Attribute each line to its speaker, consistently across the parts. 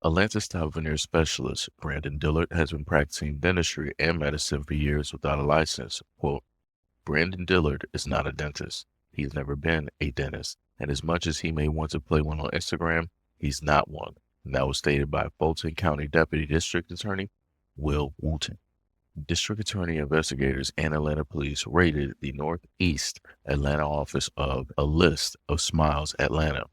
Speaker 1: Atlanta's top veneer specialist, Brandon Dillard, has been practicing dentistry and medicine for years without a license. Quote, Brandon Dillard is not a dentist. He's never been a dentist. And as much as he may want to play one on Instagram, he's not one. And that was stated by Fulton County Deputy District Attorney Will Wooten. District Attorney investigators and Atlanta police raided the Northeast Atlanta office of A List of Smiles Atlanta.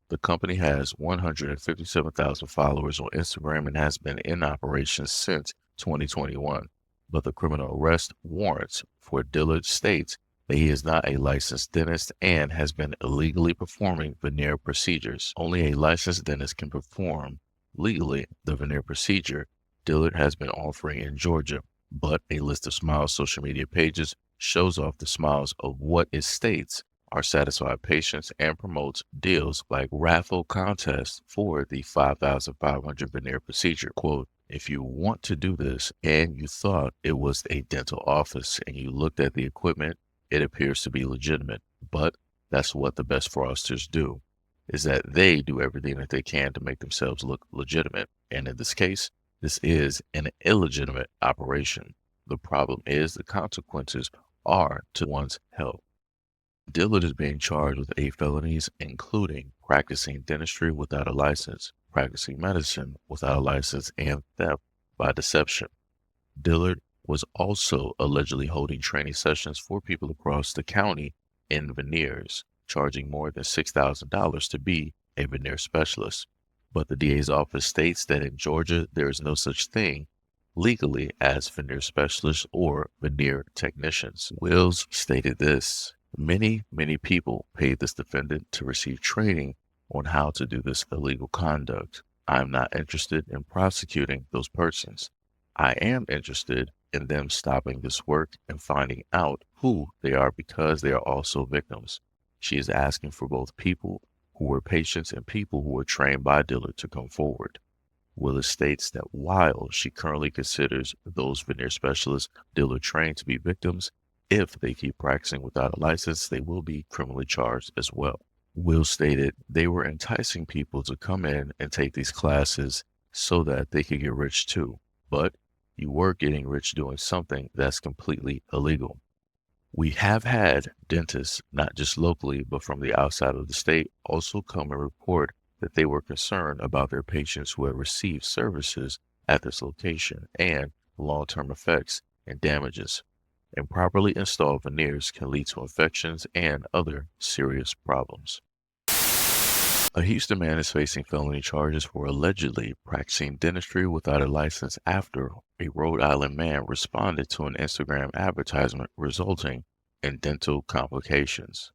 Speaker 1: The company has 157,000 followers on Instagram and has been in operation since 2021. But the criminal arrest warrants for Dillard states that he is not a licensed dentist and has been illegally performing veneer procedures. Only a licensed dentist can perform legally the veneer procedure Dillard has been offering in Georgia. But a list of Smiles social media pages shows off the smiles of what it states are satisfied patients and promotes deals like raffle contests for the 5,500 veneer procedure. Quote, if you want to do this and you thought it was a dental office and you looked at the equipment, it appears to be legitimate. But that's what the best fraudsters do, is that they do everything that they can to make themselves look legitimate. And in this case, this is an illegitimate operation. The problem is the consequences are to one's health. Dillard is being charged with 8 felonies, including practicing dentistry without a license, practicing medicine without a license, and theft by deception. Dillard was also allegedly holding training sessions for people across the county in veneers, charging more than $6,000 to be a veneer specialist. But the DA's office states that in Georgia, there is no such thing legally as veneer specialists or veneer technicians. Wills stated this. Many people paid this defendant to receive training on how to do this illegal conduct. I'm not interested in prosecuting those persons. I am interested in them stopping this work and finding out who they are because they are also victims. She is asking for both people who were patients and people who were trained by Dillard to come forward. Willis states that while she currently considers those veneer specialists Dillard trained to be victims, if they keep practicing without a license, they will be criminally charged as well. Will stated they were enticing people to come in and take these classes so that they could get rich too. But you were getting rich doing something that's completely illegal. We have had dentists, not just locally, but from the outside of the state, also come and report that they were concerned about their patients who had received services at this location and long-term effects and damages. Improperly installed veneers can lead to infections and other serious problems. A Houston man is facing felony charges for allegedly practicing dentistry without a license after a Rhode Island man responded to an Instagram advertisement resulting in dental complications.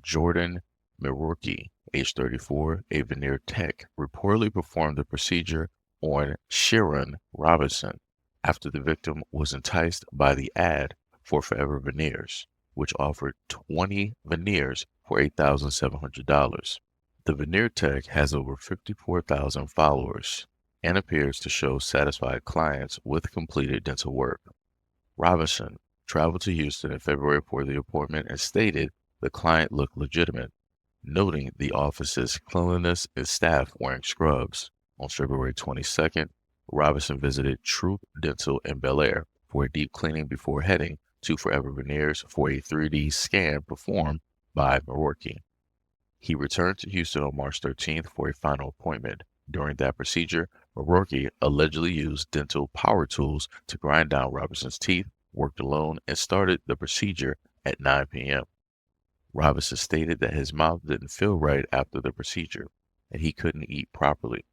Speaker 1: Jordan Milwaukee, age 34, a veneer tech, reportedly performed the procedure on Sharon Robinson after the victim was enticed by the ad for Forever Veneers, which offered 20 veneers for $8,700. The veneer tech has over 54,000 followers and appears to show satisfied clients with completed dental work. Robinson traveled to Houston in February for the appointment and stated the client looked legitimate, noting the office's cleanliness and staff wearing scrubs. On February 22nd, Robinson visited Troop Dental in Bel Air for a deep cleaning before heading to Forever Veneers for a 3D scan performed by Milwaukee. He returned to Houston on March 13th for a final appointment. During that procedure, Milwaukee allegedly used dental power tools to grind down Robinson's teeth, worked alone, and started the procedure at 9 p.m. Robinson stated that his mouth didn't feel right after the procedure, and he couldn't eat properly.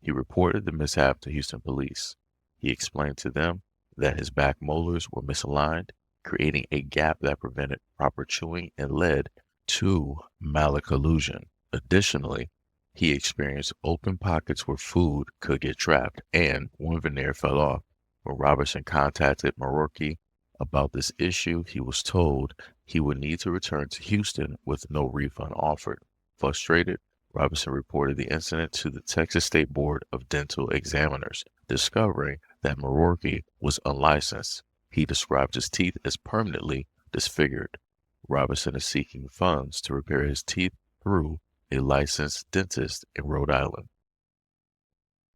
Speaker 1: He reported the mishap to Houston police. He explained to them that his back molars were misaligned, creating a gap that prevented proper chewing and led to malocclusion. Additionally, he experienced open pockets where food could get trapped, and one veneer fell off. When Robertson contacted Milwaukee about this issue, he was told he would need to return to Houston with no refund offered. Frustrated, Robinson reported the incident to the Texas State Board of Dental Examiners, discovering that Milwaukee was unlicensed. He described his teeth as permanently disfigured. Robinson is seeking funds to repair his teeth through a licensed dentist in Rhode Island.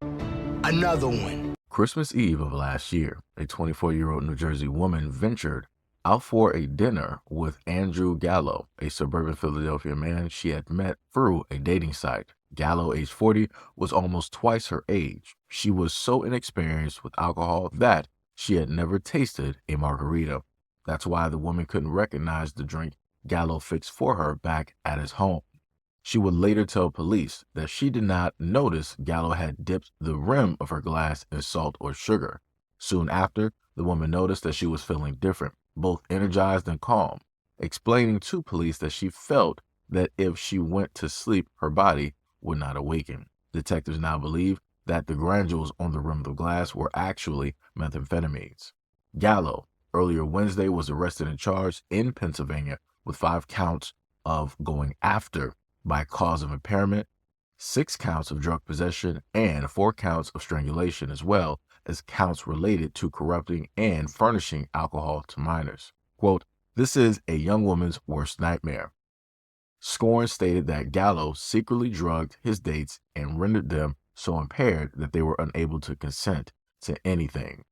Speaker 2: Another one.
Speaker 1: Christmas Eve of last year, a 24-year-old New Jersey woman ventured out for a dinner with Andrew Gallo, a suburban Philadelphia man she had met through a dating site. Gallo, age 40, was almost twice her age. She was so inexperienced with alcohol that she had never tasted a margarita. That's why the woman couldn't recognize the drink Gallo fixed for her back at his home. She would later tell police that she did not notice Gallo had dipped the rim of her glass in salt or sugar. Soon after, the woman noticed that she was feeling different, both energized and calm, explaining to police that she felt that if she went to sleep, her body would not awaken. Detectives now believe that the granules on the rim of the glass were actually methamphetamines. Gallo, earlier Wednesday, was arrested and charged in Pennsylvania with 5 counts of going after by cause of impairment, 6 counts of drug possession, and 4 counts of strangulation, as well as counts related to corrupting and furnishing alcohol to minors. Quote, "This is a young woman's worst nightmare." Scorn stated that Gallo secretly drugged his dates and rendered them so impaired that they were unable to consent to anything.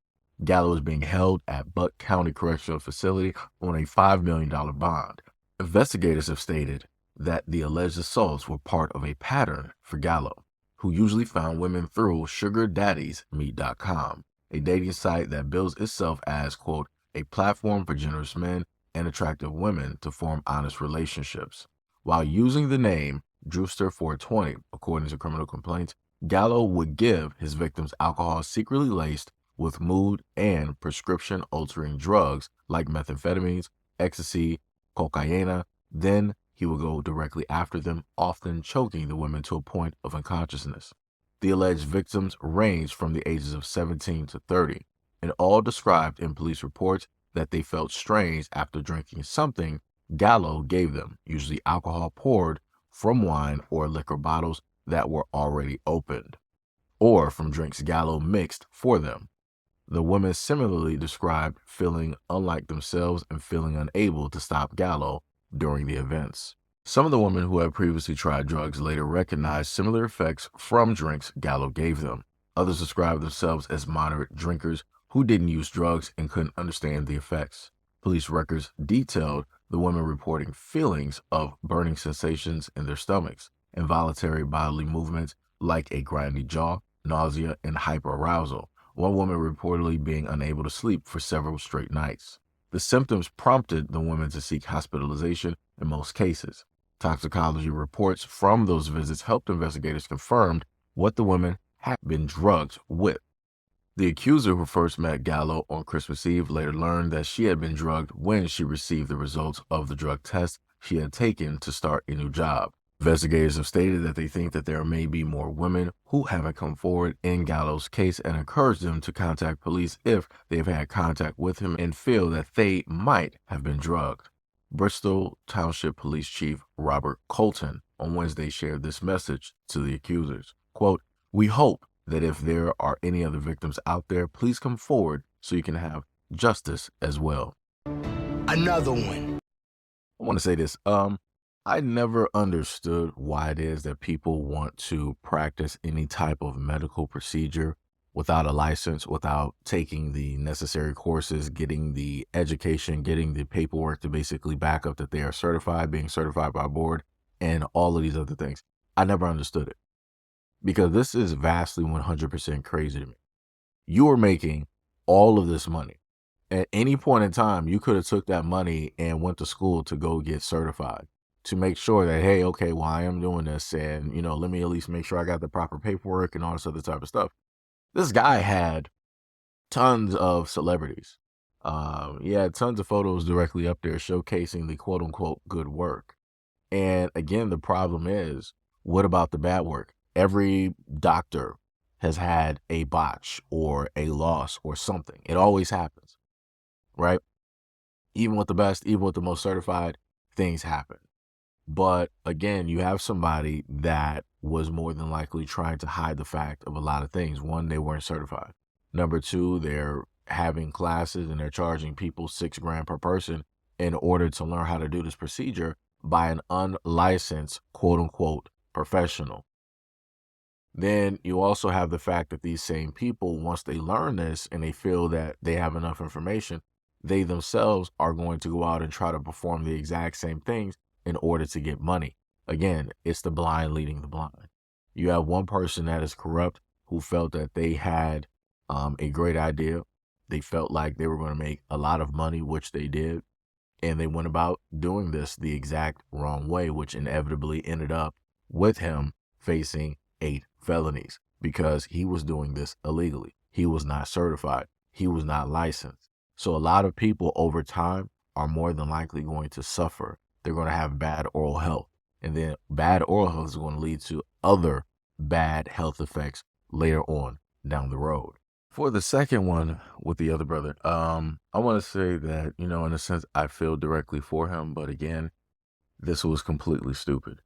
Speaker 1: Gallo is being held at Butte County Correctional Facility on a $5 million bond. Investigators have stated that the alleged assaults were part of a pattern for Gallo, who usually found women through SugarDaddiesMeet.com, a dating site that bills itself as, quote, "a platform for generous men and attractive women to form honest relationships." While using the name Drewster420, according to criminal complaints, Gallo would give his victims alcohol secretly laced with mood and prescription-altering drugs like methamphetamines, ecstasy, cocaine. Then he would go directly after them, often choking the women to a point of unconsciousness. The alleged victims ranged from the ages of 17 to 30, and all described in police reports that they felt strange after drinking something Gallo gave them, usually alcohol poured from wine or liquor bottles that were already opened, or from drinks Gallo mixed for them. The women similarly described feeling unlike themselves and feeling unable to stop Gallo during the events. Some of the women who had previously tried drugs later recognized similar effects from drinks Gallo gave them. Others described themselves as moderate drinkers who didn't use drugs and couldn't understand the effects. Police records detailed the women reporting feelings of burning sensations in their stomachs, involuntary bodily movements like a grinding jaw, nausea, and hyperarousal. One woman reportedly being unable to sleep for several straight nights. The symptoms prompted the women to seek hospitalization in most cases. Toxicology reports from those visits helped investigators confirm what the women had been drugged with. The accuser who first met Gallo on Christmas Eve later learned that she had been drugged when she received the results of the drug test she had taken to start a new job. Investigators have stated that they think that there may be more women who haven't come forward in Gallo's case and encourage them to contact police if they've had contact with him and feel that they might have been drugged. Bristol Township Police Chief Robert Colton on Wednesday shared this message to the accusers. Quote, "We hope that if there are any other victims out there, please come forward so you can have justice as well."
Speaker 2: Another one.
Speaker 1: I want to say this. I never understood why it is that people want to practice any type of medical procedure without a license, without taking the necessary courses, getting the education, getting the paperwork to basically back up that they are certified, being certified by a board, and all of these other things. I never understood it because this is vastly 100% crazy to me. You are making all of this money. At any point in time, you could have took that money and went to school to go get certified to make sure that, hey, okay, well, I am doing this and, let me at least make sure I got the proper paperwork and all this other type of stuff. This guy had tons of celebrities. He had tons of photos directly up there showcasing the quote unquote good work. And again, the problem is, what about the bad work? Every doctor has had a botch or a loss or something. It always happens, right? Even with the best, even with the most certified, things happen. But again, you have somebody that was more than likely trying to hide the fact of a lot of things. One, they weren't certified. Number two, they're having classes and they're charging people $6,000 per person in order to learn how to do this procedure by an unlicensed, quote unquote, professional.
Speaker 3: Then you also have the fact that these same people, once they learn this and they feel that they have enough information, they themselves are going to go out and try to perform the exact same things in order to get money. Again, it's the blind leading the blind. You have one person that is corrupt who felt that they had a great idea. They felt like they were going to make a lot of money, which they did. And they went about doing this the exact wrong way, which inevitably ended up with him facing 8 felonies because he was doing this illegally. He was not certified. He was not licensed. So a lot of people over time are more than likely going to suffer. They're going to have bad oral health. And then bad oral health is going to lead to other bad health effects later on down the road. For the second one with the other brother, I want to say that, in a sense, I feel directly for him. But again, this was completely stupid.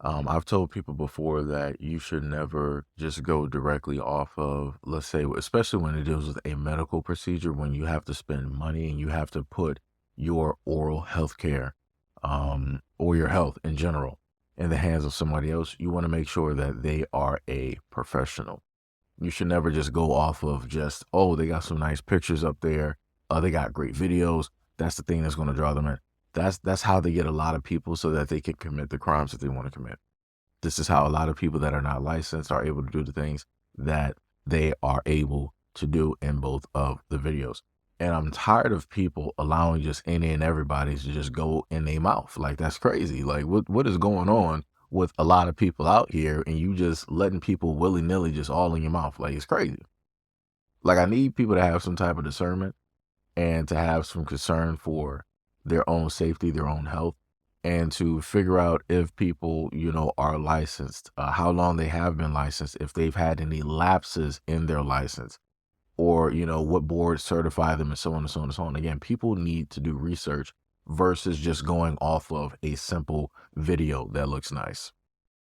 Speaker 3: I've told people before that you should never just go directly off of, let's say, especially when it deals with a medical procedure, when you have to spend money and you have to put your oral health care or your health in general in the hands of somebody else. You want to make sure that they are a professional. You should never just go off of just, oh, they got some nice pictures up there. They got great videos. That's the thing that's going to draw them in. That's how they get a lot of people so that they can commit the crimes that they want to commit. This is how a lot of people that are not licensed are able to do the things that they are able to do in both of the videos. And I'm tired of people allowing just any and everybody to just go in their mouth. Like, that's crazy. Like, what is going on with a lot of people out here and you just letting people willy-nilly just all in your mouth? Like, it's crazy. Like, I need people to have some type of discernment and to have some concern for their own safety, their own health, and to figure out if people, are licensed, how long they have been licensed, if they've had any lapses in their license, or, what boards certify them, and so on and so on and so on. Again, people need to do research versus just going off of a simple video that looks nice.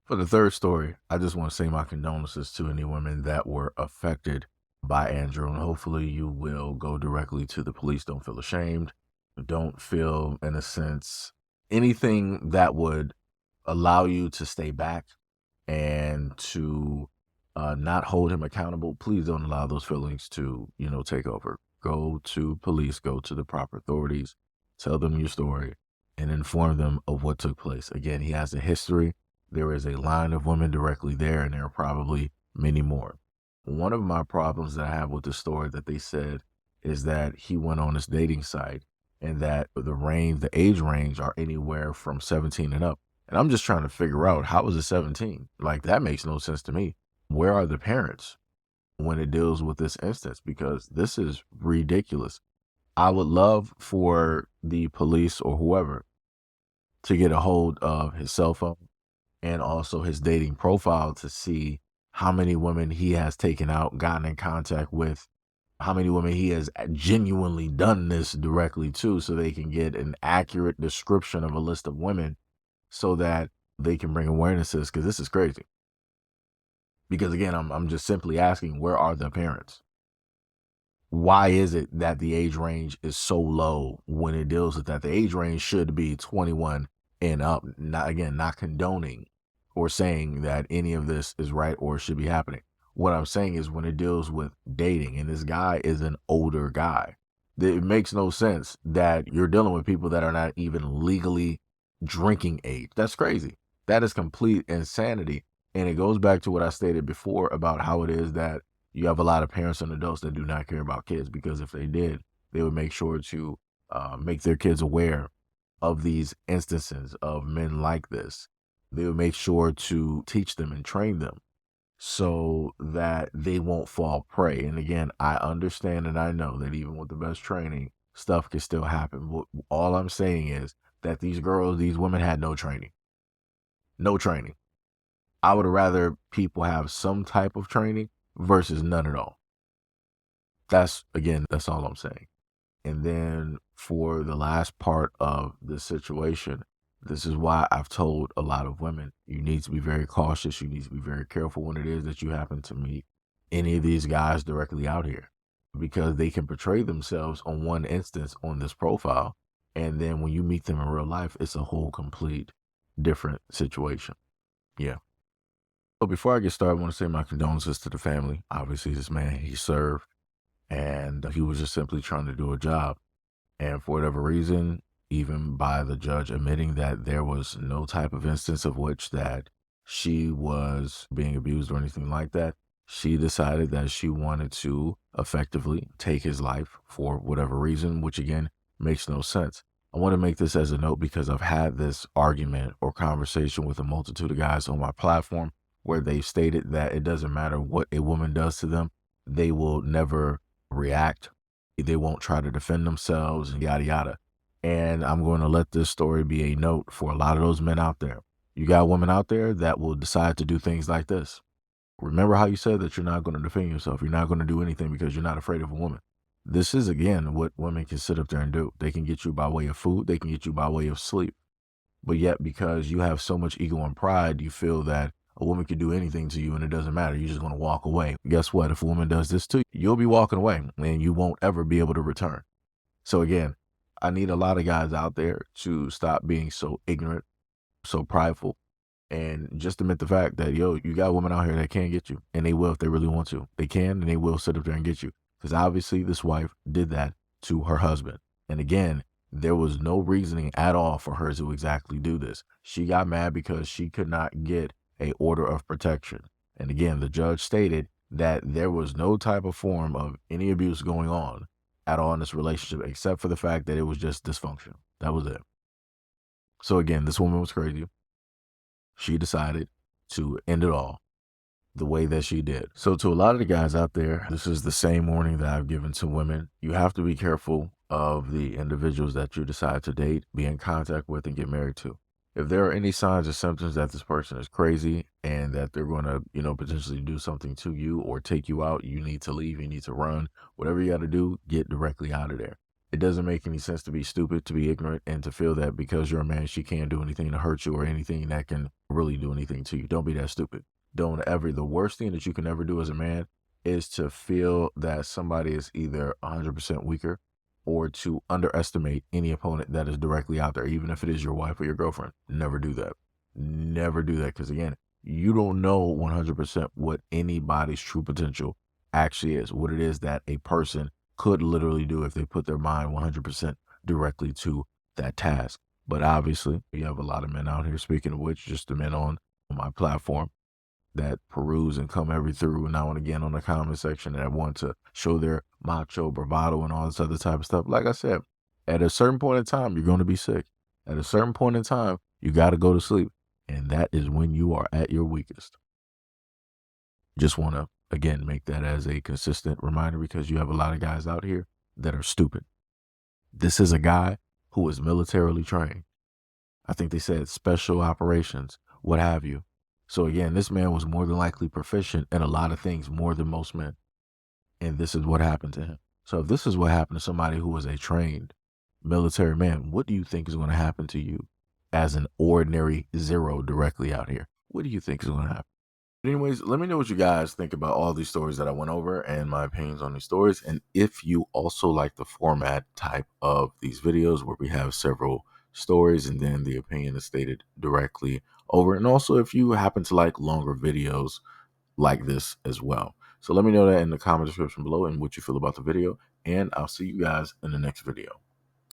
Speaker 3: For the third story, I just want to say my condolences to any women that were affected by Andrew, and hopefully you will go directly to the police. Don't feel ashamed. Don't feel, in a sense, anything that would allow you to stay back and to not hold him accountable. Please don't allow those feelings to, take over. Go to police, go to the proper authorities, tell them your story, and inform them of what took place. Again, he has a history. There is a line of women directly there, and there are probably many more. One of my problems that I have with the story that they said is that he went on this dating site and that the age range are anywhere from 17 and up. And I'm just trying to figure out, how is it 17? Like, that makes no sense to me. Where are the parents when it deals with this instance? Because this is ridiculous. I would love for the police or whoever to get a hold of his cell phone and also his dating profile to see how many women he has taken out, gotten in contact with, how many women he has genuinely done this directly to, so they can get an accurate description of a list of women so that they can bring awareness to this, because this is crazy. Because again, I'm just simply asking, where are the parents? Why is it that the age range is so low when it deals with that? The age range should be 21 and up. Not condoning or saying that any of this is right or should be happening. What I'm saying is, when it deals with dating, and this guy is an older guy, it makes no sense that you're dealing with people that are not even legally drinking age. That's crazy. That is complete insanity. And it goes back to what I stated before about how it is that you have a lot of parents and adults that do not care about kids, because if they did, they would make sure to make their kids aware of these instances of men like this. They would make sure to teach them and train them so that they won't fall prey. And again, I understand and I know that even with the best training, stuff can still happen. But all I'm saying is that these women had no training. No training. I would rather people have some type of training versus none at all. That's all I'm saying. And then for the last part of the situation, this is why I've told a lot of women, you need to be very cautious. You need to be very careful when it is that you happen to meet any of these guys directly out here, because they can portray themselves on one instance on this profile. And then when you meet them in real life, it's a whole complete different situation. Yeah. So before I get started, I want to say my condolences to the family. Obviously, this man, he served and he was just simply trying to do a job. And for whatever reason, even by the judge admitting that there was no type of instance of which that she was being abused or anything like that, she decided that she wanted to effectively take his life for whatever reason, which again makes no sense. I want to make this as a note because I've had this argument or conversation with a multitude of guys on my platform where they've stated that it doesn't matter what a woman does to them, they will never react, they won't try to defend themselves and yada yada. And I'm going to let this story be a note for a lot of those men out there. You got women out there that will decide to do things like this. Remember how you said that you're not going to defend yourself. You're not going to do anything because you're not afraid of a woman. This is, again, what women can sit up there and do. They can get you by way of food. They can get you by way of sleep. But yet, because you have so much ego and pride, you feel that a woman can do anything to you and it doesn't matter. You're just going to walk away. Guess what? If a woman does this to you, you'll be walking away and you won't ever be able to return. So again, I need a lot of guys out there to stop being so ignorant, so prideful, and just admit the fact that, yo, you got women out here that can get you, and they will if they really want to. They can, and they will sit up there and get you. Because obviously this wife did that to her husband. And again, there was no reasoning at all for her to exactly do this. She got mad because she could not get a order of protection. And again, the judge stated that there was no type of form of any abuse going on at all in this relationship, except for the fact that it was just dysfunctional. That was it. So again, this woman was crazy. She decided to end it all the way that she did. So to a lot of the guys out there, this is the same warning that I've given to women. You have to be careful of the individuals that you decide to date, be in contact with, and get married to. If there are any signs or symptoms that this person is crazy and that they're going to, potentially do something to you or take you out, you need to leave, you need to run, whatever you got to do, get directly out of there. It doesn't make any sense to be stupid, to be ignorant, and to feel that because you're a man, she can't do anything to hurt you or anything that can really do anything to you. Don't be that stupid. The worst thing that you can ever do as a man is to feel that somebody is either 100% weaker or to underestimate any opponent that is directly out there, even if it is your wife or your girlfriend. Never do that. Never do that. Because again, you don't know 100% what anybody's true potential actually is, what it is that a person could literally do if they put their mind 100% directly to that task. But obviously, you have a lot of men out here, speaking of which, just the men on my platform that peruse and come every through now and again on the comment section that want to show their macho bravado and all this other type of stuff. Like I said, at a certain point in time, you're going to be sick. At a certain point in time, you got to go to sleep. And that is when you are at your weakest. Just want to, again, make that as a consistent reminder because you have a lot of guys out here that are stupid. This is a guy who is militarily trained. I think they said special operations, what have you. So again, this man was more than likely proficient in a lot of things more than most men. And this is what happened to him. So if this is what happened to somebody who was a trained military man, what do you think is going to happen to you as an ordinary zero directly out here? What do you think is going to happen? Anyways, let me know what you guys think about all these stories that I went over and my opinions on these stories. And if you also like the format type of these videos where we have several stories and then the opinion is stated directly over. And also if you happen to like longer videos like this as well. So let me know that in the comment description below and what you feel about the video. And I'll see you guys in the next video.